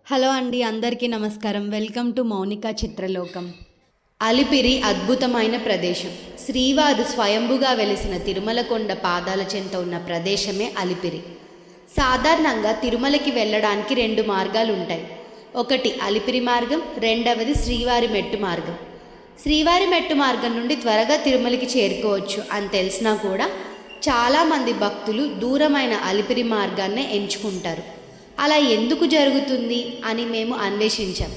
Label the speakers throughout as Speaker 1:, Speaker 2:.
Speaker 1: Hello అండి, అందరికీ నమస్కారం. Welcome to Mounika చిత్రలోకం. అలిపిరి అద్భుతమైన ప్రదేశం. శ్రీవారు స్వయంభుగా వెలిసిన తిరుమలకొండ పాదాల చెంత ఉన్న ప్రదేశమే అలిపిరి. సాధారణంగా తిరుమలకి వెళ్ళడానికి రెండు మార్గాలు ఉంటాయి. ఒకటి అలిపిరి మార్గం, రెండవది శ్రీవారి మెట్టు మార్గం. శ్రీవారి మెట్టు మార్గం నుండి త్వరగా తిరుమలకి చేరుకోవచ్చు అని తెలిసినా కూడా చాలామంది భక్తులు దూరమైన అలిపిరి మార్గాన్నే ఎంచుకుంటారు. అలా ఎందుకు జరుగుతుంది అని మేము అన్వేషించాం.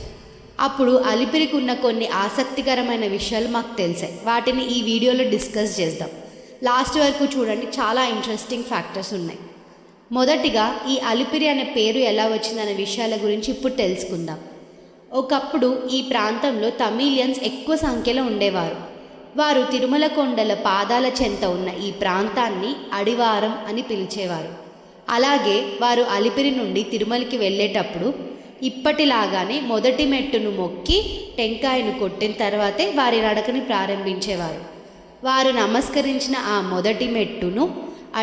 Speaker 1: అప్పుడు అలిపిరికి ఉన్న కొన్ని ఆసక్తికరమైన విషయాలు మాకు తెలిసాయి. వాటిని ఈ వీడియోలో డిస్కస్ చేద్దాం. లాస్ట్ వరకు చూడండి, చాలా ఇంట్రెస్టింగ్ ఫ్యాక్టర్స్ ఉన్నాయి. మొదటిగా ఈ అలిపిరి అనే పేరు ఎలా వచ్చిందనే విషయాల గురించి ఇప్పుడు తెలుసుకుందాం. ఒకప్పుడు ఈ ప్రాంతంలో తమిళియన్స్ ఎక్కువ సంఖ్యలో ఉండేవారు. వారు తిరుమల కొండల పాదాల చెంత ఉన్న ఈ ప్రాంతాన్ని అడివారం అని పిలిచేవారు. అలాగే వారు అలిపిరి నుండి తిరుమలకి వెళ్ళేటప్పుడు ఇప్పటిలాగానే మొదటి మెట్టును మొక్కి టెంకాయను కొట్టిన తర్వాతే వారి నడకని ప్రారంభించేవారు. వారు నమస్కరించిన ఆ మొదటి మెట్టును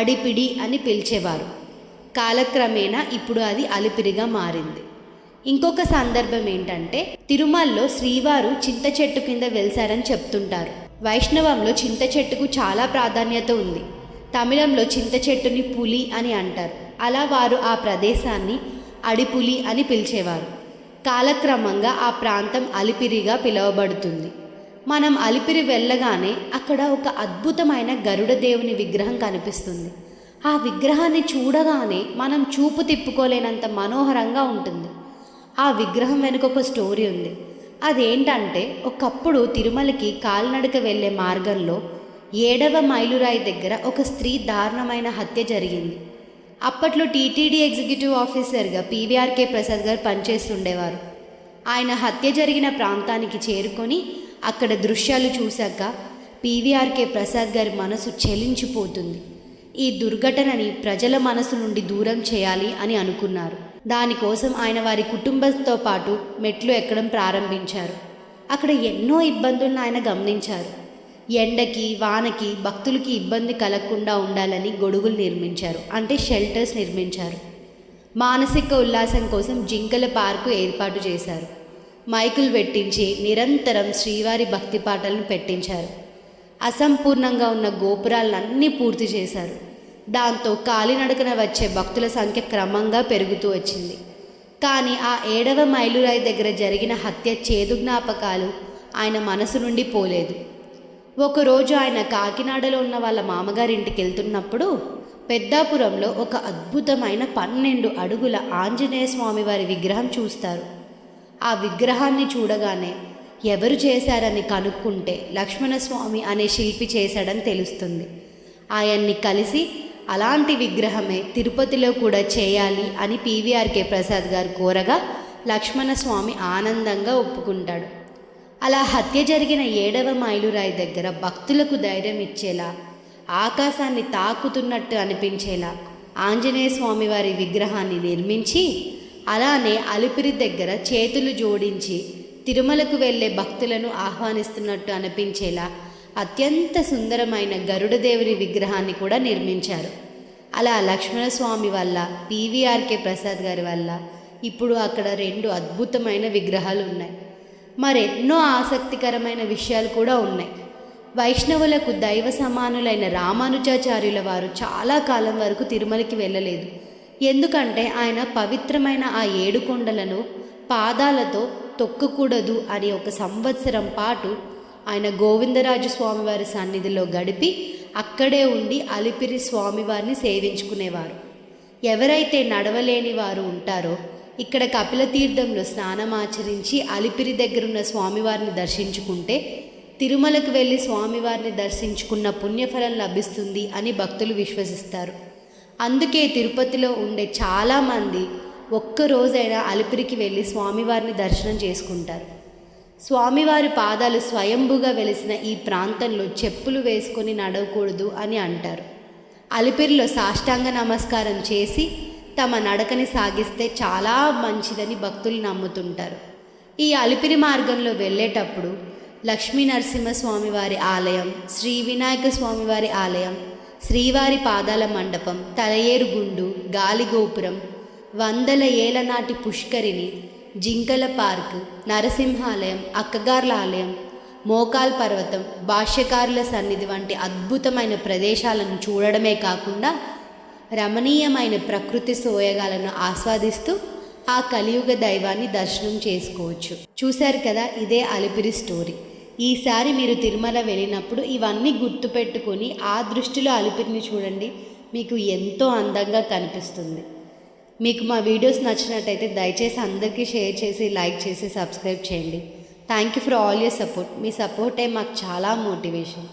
Speaker 1: అడిపిడి అని పిలిచేవారు. కాలక్రమేణా ఇప్పుడు అది అలిపిరిగా మారింది. ఇంకొక సందర్భం ఏంటంటే, తిరుమలలో శ్రీవారు చింత చెట్టు కింద వెలిసారని చెప్తుంటారు. వైష్ణవంలో చింత చెట్టుకు చాలా ప్రాధాన్యత ఉంది. తమిళంలో చింత చెట్టుని పులి అని అంటారు. అలా వారు ఆ ప్రదేశాన్ని అడిపులి అని పిలిచేవారు. కాలక్రమంగా ఆ ప్రాంతం అలిపిరిగా పిలువబడుతుంది. మనం అలిపిరి వెళ్ళగానే అక్కడ ఒక అద్భుతమైన గరుడ దేవుని విగ్రహం కనిపిస్తుంది. ఆ విగ్రహాన్ని చూడగానే మనం చూపు తిప్పుకోలేనంత మనోహరంగా ఉంటుంది. ఆ విగ్రహం వెనుక ఒక స్టోరీ ఉంది. అదేంటంటే, ఒకప్పుడు తిరుమలకి కాలినడక వెళ్ళే మార్గంలో 7వ మైలురాయి దగ్గర ఒక స్త్రీ దారుణమైన హత్య జరిగింది. అప్పట్లో టీటీడీ ఎగ్జిక్యూటివ్ ఆఫీసర్గా పీవీఆర్కే ప్రసాద్ గారు పనిచేస్తుండేవారు. ఆయన హత్య జరిగిన ప్రాంతానికి చేరుకొని అక్కడ దృశ్యాలు చూశాక పీవీఆర్కే ప్రసాద్ గారి మనసు చెలించిపోతుంది. ఈ దుర్ఘటనని ప్రజల మనసు నుండి దూరం చేయాలి అని అనుకున్నారు. దానికోసం ఆయన వారి కుటుంబంతో పాటు మెట్లు ఎక్కడం ప్రారంభించారు. అక్కడ ఎన్నో ఇబ్బందులను ఆయన గమనించారు. ఎండకి వానకి భక్తులకి ఇబ్బంది కలగకుండా ఉండాలని గొడుగులు నిర్మించారు, అంటే షెల్టర్స్ నిర్మించారు. మానసిక ఉల్లాసం కోసం జింకల పార్కు ఏర్పాటు చేశారు. మైకులు పెట్టించి నిరంతరం శ్రీవారి భక్తి పాటలను పెట్టించారు. అసంపూర్ణంగా ఉన్న గోపురాలన్నీ పూర్తి చేశారు. దాంతో కాలినడకన వచ్చే భక్తుల సంఖ్య క్రమంగా పెరుగుతూ వచ్చింది. కానీ ఆ 7వ మైలురాయి దగ్గర జరిగిన హత్య చేదు జ్ఞాపకాలు ఆయన మనసు నుండి పోలేదు. ఒకరోజు ఆయన కాకినాడలో ఉన్న వాళ్ళ మామగారింటికి వెళ్తున్నప్పుడు పెద్దాపురంలో ఒక అద్భుతమైన 12 అడుగుల ఆంజనేయ స్వామి వారి విగ్రహం చూస్తారు. ఆ విగ్రహాన్ని చూడగానే ఎవరు చేశారని కనుక్కుంటే లక్ష్మణస్వామి అనే శిల్పి చేశాడని తెలుస్తుంది. ఆయన్ని కలిసి అలాంటి విగ్రహమే తిరుపతిలో కూడా చేయాలి అని పీవీఆర్కే ప్రసాద్ గారు కోరగా లక్ష్మణస్వామి ఆనందంగా ఒప్పుకుంటాడు. అలా హత్య జరిగిన 7వ మైలురాయి దగ్గర భక్తులకు ధైర్యం ఇచ్చేలా, ఆకాశాన్ని తాకుతున్నట్టు అనిపించేలా ఆంజనేయ స్వామి వారి విగ్రహాన్ని నిర్మించి, అలానే అలిపిరి దగ్గర చేతులు జోడించి తిరుమలకు వెళ్ళే భక్తులను ఆహ్వానిస్తున్నట్టు అనిపించేలా అత్యంత సుందరమైన గరుడదేవుని విగ్రహాన్ని కూడా నిర్మించారు. అలా లక్ష్మణస్వామి వల్ల, పీవీఆర్కే ప్రసాద్ గారి వల్ల ఇప్పుడు అక్కడ 2 అద్భుతమైన విగ్రహాలు ఉన్నాయి. మరెన్నో ఆసక్తికరమైన విషయాలు కూడా ఉన్నాయి. వైష్ణవులకు దైవ సమానులైన రామానుజాచార్యుల వారు చాలా కాలం వరకు తిరుమలకి వెళ్ళలేదు. ఎందుకంటే ఆయన పవిత్రమైన ఆ 7 కొండలను పాదాలతో తొక్కకూడదు అని 1 సంవత్సరం పాటు ఆయన గోవిందరాజు స్వామివారి సన్నిధిలో గడిపి అక్కడే ఉండి అలిపిరి స్వామివారిని సేవించుకునేవారు. ఎవరైతే నడవలేని వారు ఉంటారో ఇక్కడ కపిలతీర్థంలో స్నానమాచరించి అలిపిరి దగ్గరున్న స్వామివారిని దర్శించుకుంటే తిరుమలకు వెళ్ళి స్వామివారిని దర్శించుకున్న పుణ్యఫలం లభిస్తుంది అని భక్తులు విశ్వసిస్తారు. అందుకే తిరుపతిలో ఉండే చాలామంది ఒక్కరోజైనా అలిపిరికి వెళ్ళి స్వామివారిని దర్శనం చేసుకుంటారు. స్వామివారి పాదాలు స్వయంభుగా వెలిసిన ఈ ప్రాంతంలో చెప్పులు వేసుకొని నడవకూడదు అని అంటారు. అలిపిరిలో సాష్టాంగ నమస్కారం చేసి తమ నడకని సాగిస్తే చాలా మంచిదని భక్తులు నమ్ముతుంటారు. ఈ అలిపిరి మార్గంలో వెళ్ళేటప్పుడు లక్ష్మీ నరసింహస్వామి వారి ఆలయం, శ్రీ వినాయక స్వామివారి ఆలయం, శ్రీవారి పాదాల మండపం, తలయేరు గుండు, గాలిగోపురం, వందల ఏళ్ల నాటి పుష్కరిణి, జింకల పార్క్, నరసింహాలయం, అక్కగార్ల ఆలయం, మోకాల్ పర్వతం, భాష్యకారుల సన్నిధి వంటి అద్భుతమైన ప్రదేశాలను చూడడమే కాకుండా రమణీయమైన ప్రకృతి సోయగాలను ఆస్వాదిస్తూ ఆ కలియుగ దైవాన్ని దర్శనం చేసుకోవచ్చు. చూశారు కదా, ఇదే అలిపిరి స్టోరీ. ఈసారి మీరు తిరుమల వెళ్ళినప్పుడు ఇవన్నీ గుర్తుపెట్టుకొని ఆ దృష్టిలో అలిపిరిని చూడండి, మీకు ఎంతో అందంగా కనిపిస్తుంది. మీకు మా వీడియోస్ నచ్చినట్టయితే దయచేసి అందరికీ షేర్ చేసి, లైక్ చేసి, సబ్స్క్రైబ్ చేయండి. Thank you for all your support. మీ సపోర్టే మాకు చాలా మోటివేషన్.